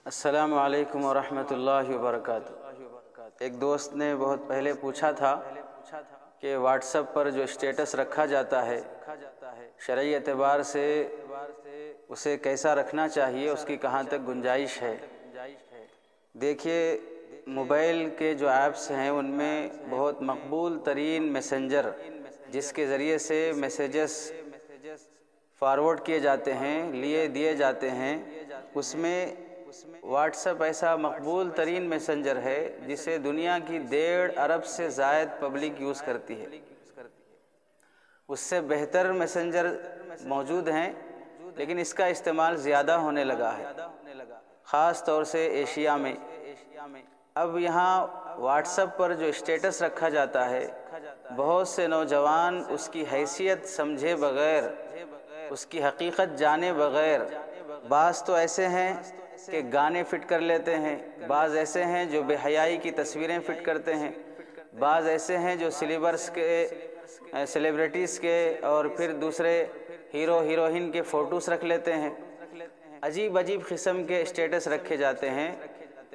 السلام علیکم ورحمۃ اللہ وبرکاتہ۔ ایک دوست نے بہت پہلے پوچھا تھا کہ واٹس ایپ پر جو اسٹیٹس رکھا جاتا ہے شرعی اعتبار سے اسے کیسا رکھنا چاہیے، اس کی کہاں تک گنجائش ہے۔ دیکھیے، موبائل کے جو ایپس ہیں ان میں بہت مقبول ترین میسنجر جس کے ذریعے سے میسیجز فارورڈ کیے جاتے ہیں، دیے جاتے ہیں، اس میں واٹس ایپ ایسا مقبول ترین میسنجر ہے جسے دنیا کی 1.5 ارب سے زائد پبلک یوز کرتی ہے۔ اس سے بہتر میسنجر موجود ہیں لیکن اس کا استعمال زیادہ ہونے لگا ہے، خاص طور سے ایشیا میں۔ اب یہاں واٹس ایپ پر جو اسٹیٹس رکھا جاتا ہے، بہت سے نوجوان اس کی حیثیت سمجھے بغیر، اس کی حقیقت جانے بغیر، بعض تو ایسے ہیں کہ گانے فٹ کر لیتے ہیں، بعض ایسے ہیں جو بے حیائی کی تصویریں فٹ کرتے ہیں، بعض ایسے ہیں جو سیلیبریٹیز کے اور پھر دوسرے ہیرو ہیروئن کے فوٹوز رکھ لیتے ہیں۔ عجیب قسم کے اسٹیٹس رکھے جاتے ہیں۔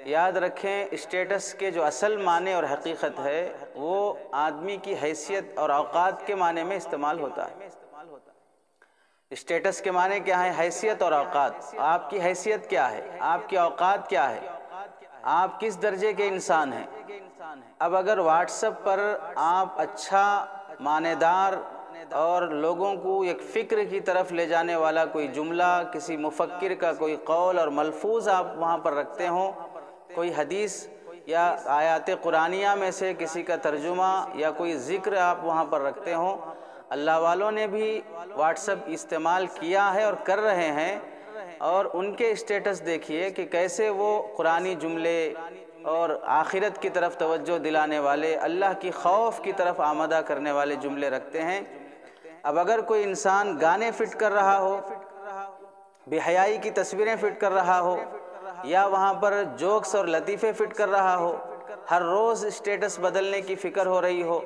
یاد رکھیں، اسٹیٹس کے جو اصل معنی اور حقیقت ہے وہ آدمی کی حیثیت اور اوقات کے معنی میں استعمال ہوتا ہے۔ اسٹیٹس کے معنی کیا ہے؟ حیثیت اور اوقات۔ آپ کی حیثیت کیا ہے؟ آپ کی اوقات کیا ہے؟ آپ کس درجے کے انسان ہیں؟ اب اگر واٹس ایپ پر آپ اچھا معنی دار اور لوگوں کو ایک فکر کی طرف لے جانے والا کوئی جملہ، کسی مفکر کا کوئی قول اور ملفوظ آپ وہاں پر رکھتے ہوں، کوئی حدیث یا آیات قرآنیہ میں سے کسی کا ترجمہ یا کوئی ذکر آپ وہاں پر رکھتے ہوں، اللہ والوں نے بھی واٹس ایپ استعمال کیا ہے اور کر رہے ہیں، اور ان کے اسٹیٹس دیکھیے کہ کیسے وہ قرآنی جملے اور آخرت کی طرف توجہ دلانے والے، اللہ کی خوف کی طرف آمادہ کرنے والے جملے رکھتے ہیں۔ اب اگر کوئی انسان گانے فٹ کر رہا ہو، بے حیائی کی تصویریں فٹ کر رہا ہو، یا وہاں پر جوکس اور لطیفے فٹ کر رہا ہو، ہر روز اسٹیٹس بدلنے کی فکر ہو رہی ہو،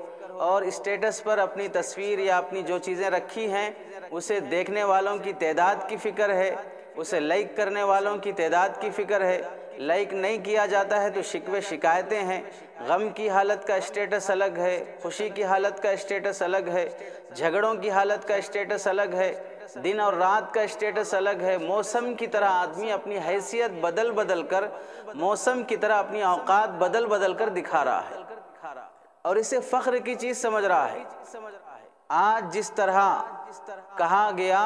اور اسٹیٹس پر اپنی تصویر یا اپنی جو چیزیں رکھی ہیں اسے دیکھنے والوں کی تعداد کی فکر ہے، اسے لائک کرنے والوں کی تعداد کی فکر ہے، لائک نہیں کیا جاتا ہے تو شکوے شکایتیں ہیں، غم کی حالت کا اسٹیٹس الگ ہے، خوشی کی حالت کا اسٹیٹس الگ ہے، جھگڑوں کی حالت کا اسٹیٹس الگ ہے، دن اور رات کا اسٹیٹس الگ ہے۔ موسم کی طرح آدمی اپنی حیثیت بدل کر، موسم کی طرح اپنی اوقات بدل کر دکھا رہا ہے اور اسے فخر کی چیز سمجھ رہا ہے۔ آج جس طرح کہا گیا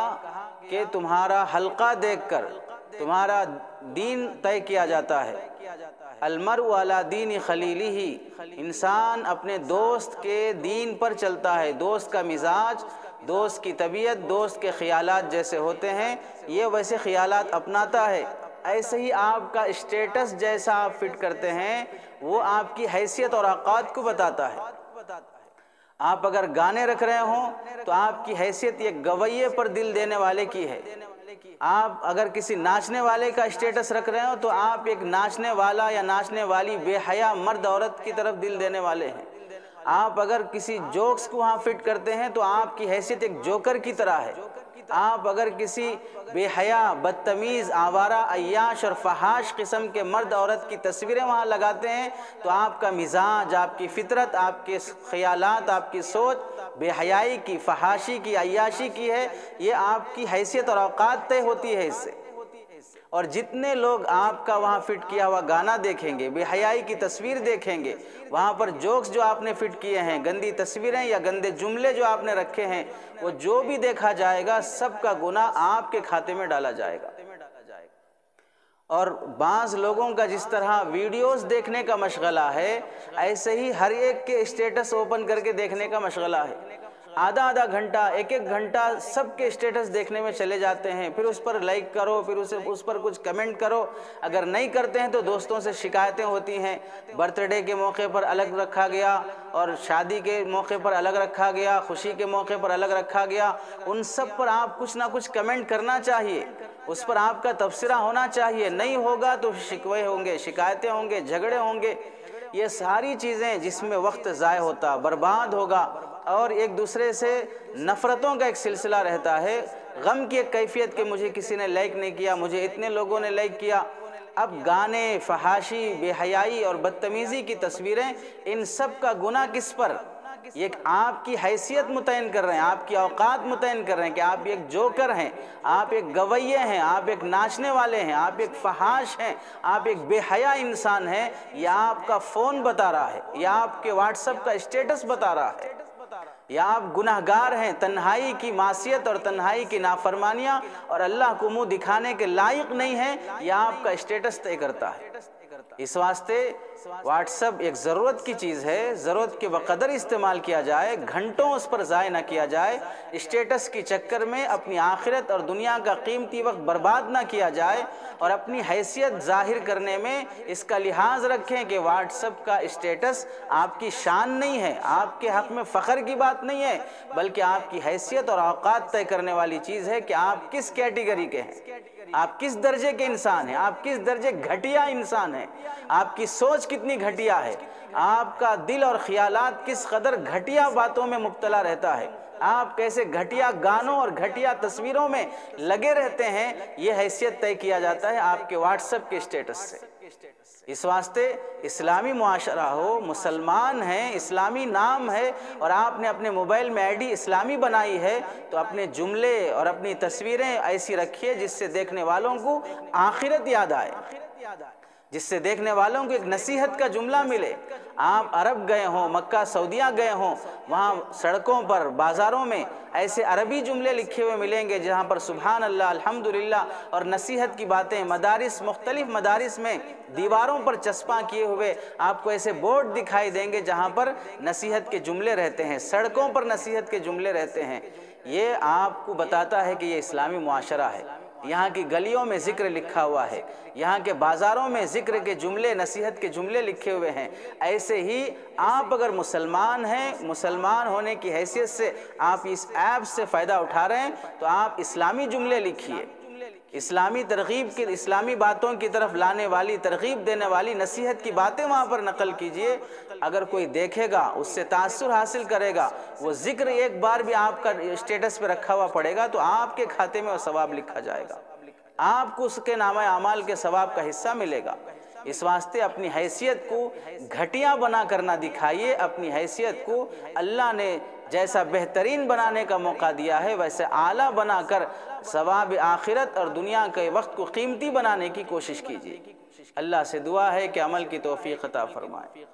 کہ تمہارا حلقہ دیکھ کر تمہارا دین طے کیا جاتا ہے، المرء علی دین خلیلہ، انسان اپنے دوست کے دین پر چلتا ہے، دوست کا مزاج، دوست کی طبیعت، دوست کے خیالات جیسے ہوتے ہیں یہ ویسے خیالات اپناتا ہے۔ ایسے ہی آپ کا اسٹیٹس جیسا آپ فٹ کرتے ہیں وہ آپ کی حیثیت اور اوقات کو بتاتا ہے۔ آپ اگر گانے رکھ رہے ہوں تو آپ کی حیثیت ایک گویے پر دل دینے والے کی ہے۔ آپ اگر کسی ناچنے والے کا اسٹیٹس رکھ رہے ہوں تو آپ ایک ناچنے والا یا ناچنے والی بے حیا مرد عورت کی طرف دل دینے والے ہیں۔ آپ اگر کسی جوکس کو وہاں فٹ کرتے ہیں تو آپ کی حیثیت ایک جوکر کی طرح ہے۔ آپ اگر کسی بے حیا، بدتمیز، آوارہ، عیاش اور فحاش قسم کے مرد عورت کی تصویریں وہاں لگاتے ہیں تو آپ کا مزاج، آپ کی فطرت، آپ کے خیالات، آپ کی سوچ بے حیائی کی، فحاشی کی، عیاشی کی ہے۔ یہ آپ کی حیثیت اور اوقات طے ہوتی ہے اس سے۔ اور جتنے لوگ آپ کا وہاں فٹ کیا ہوا گانا دیکھیں گے، بے حیائی کی تصویر دیکھیں گے، وہاں پر جوکس جو آپ نے فٹ کیے ہیں، گندی تصویریں یا گندے جملے جو آپ نے رکھے ہیں، وہ جو بھی دیکھا جائے گا سب کا گناہ آپ کے کھاتے میں ڈالا جائے گا۔ اور بعض لوگوں کا جس طرح ویڈیوز دیکھنے کا مشغلہ ہے، ایسے ہی ہر ایک کے اسٹیٹس اوپن کر کے دیکھنے کا مشغلہ ہے۔ آدھا گھنٹہ، ایک گھنٹہ سب کے اسٹیٹس دیکھنے میں چلے جاتے ہیں، پھر اس پر لائک کرو، پھر اس پر کچھ کمنٹ کرو، اگر نہیں کرتے ہیں تو دوستوں سے شکایتیں ہوتی ہیں۔ برتھ ڈے کے موقع پر الگ رکھا گیا اور شادی کے موقع پر الگ رکھا گیا، خوشی کے موقع پر الگ رکھا گیا، ان سب پر آپ کچھ نہ کچھ کمنٹ کرنا چاہیے، اس پر آپ کا تبصرہ ہونا چاہیے۔ نہیں ہوگا تو شکوے ہوں گے، شکایتیں ہوں گے، جھگڑے ہوں گے۔ یہ ساری چیزیں جس میں وقت ضائع ہوتا، برباد ہوگا، اور ایک دوسرے سے نفرتوں کا ایک سلسلہ رہتا ہے، غم کی ایک کیفیت کہ مجھے کسی نے لائک نہیں کیا، مجھے اتنے لوگوں نے لائک کیا۔ اب گانے، فحاشی، بے حیائی اور بدتمیزی کی تصویریں، ان سب کا گناہ کس پر؟ یہ آپ کی حیثیت متعین کر رہے ہیں، آپ کی اوقات متعین کر رہے ہیں کہ آپ ایک جوکر ہیں، آپ ایک گویے ہیں، آپ ایک ناچنے والے ہیں، آپ ایک فحاش ہیں، آپ ایک بے حیا انسان ہیں۔ یا آپ کا فون بتا رہا ہے، یا آپ کے واٹس ایپ کا اسٹیٹس بتا رہا ہے، یا آپ گناہگار ہیں، تنہائی کی معصیت اور تنہائی کی نافرمانیاں اور اللہ کو منہ دکھانے کے لائق نہیں ہیں، یا آپ کا اسٹیٹس طے کرتا ہے۔ اس واسطے واٹس ایپ ایک ضرورت کی چیز ہے، ضرورت کے بقدر استعمال کیا جائے، گھنٹوں اس پر ضائع نہ کیا جائے، اسٹیٹس کی چکر میں اپنی آخرت اور دنیا کا قیمتی وقت برباد نہ کیا جائے، اور اپنی حیثیت ظاہر کرنے میں اس کا لحاظ رکھیں کہ واٹس ایپ کا اسٹیٹس آپ کی شان نہیں ہے، آپ کے حق میں فخر کی بات نہیں ہے، بلکہ آپ کی حیثیت اور اوقات طے کرنے والی چیز ہے کہ آپ کس کیٹیگری کے ہیں، آپ کس درجے کے انسان ہیں، آپ کس درجے گھٹیا انسان ہیں، آپ کی سوچ کتنی گھٹیا ہے، آپ کا دل اور خیالات کس قدر گھٹیا باتوں میں مبتلا رہتا ہے، آپ کیسے گھٹیا گانوں اور گھٹیا تصویروں میں لگے رہتے ہیں، یہ حیثیت طے کیا جاتا ہے آپ کے واٹس ایپ کے اسٹیٹس سے۔ اس واسطے اسلامی معاشرہ ہو، مسلمان ہیں، اسلامی نام ہے، اور آپ نے اپنے موبائل میں آئی ڈی اسلامی بنائی ہے، تو اپنے جملے اور اپنی تصویریں ایسی رکھیے جس سے دیکھنے والوں کو آخرت یاد آئے، جس سے دیکھنے والوں کو ایک نصیحت کا جملہ ملے۔ آپ عرب گئے ہوں، مکہ سعودیہ گئے ہوں، وہاں سڑکوں پر، بازاروں میں ایسے عربی جملے لکھے ہوئے ملیں گے جہاں پر سبحان اللہ، الحمدللہ اور نصیحت کی باتیں، مدارس، مختلف مدارس میں دیواروں پر چسپاں کیے ہوئے آپ کو ایسے بورڈ دکھائی دیں گے جہاں پر نصیحت کے جملے رہتے ہیں، سڑکوں پر نصیحت کے جملے رہتے ہیں۔ یہ آپ کو بتاتا ہے کہ یہ اسلامی معاشرہ ہے۔ یہاں کی گلیوں میں ذکر لکھا ہوا ہے، یہاں کے بازاروں میں ذکر کے جملے، نصیحت کے جملے لکھے ہوئے ہیں۔ ایسے ہی آپ اگر مسلمان ہیں، مسلمان ہونے کی حیثیت سے آپ اس ایپ سے فائدہ اٹھا رہے ہیں، تو آپ اسلامی جملے لکھیے، اسلامی ترغیب کی، اسلامی باتوں کی طرف لانے والی، ترغیب دینے والی نصیحت کی باتیں وہاں پر نقل کیجئے۔ اگر کوئی دیکھے گا، اس سے تاثر حاصل کرے گا، وہ ذکر ایک بار بھی آپ کا اسٹیٹس پہ رکھا ہوا پڑے گا تو آپ کے کھاتے میں وہ ثواب لکھا جائے گا، آپ کو اس کے نامہ اعمال کے ثواب کا حصہ ملے گا۔ اس واسطے اپنی حیثیت کو گھٹیا بنا کر نہ دکھائیے، اپنی حیثیت کو اللہ نے جیسا بہترین بنانے کا موقع دیا ہے ویسے اعلیٰ بنا کر ثواب آخرت اور دنیا کے وقت کو قیمتی بنانے کی کوشش کیجیے۔ اللہ سے دعا ہے کہ عمل کی توفیق عطا فرمائے۔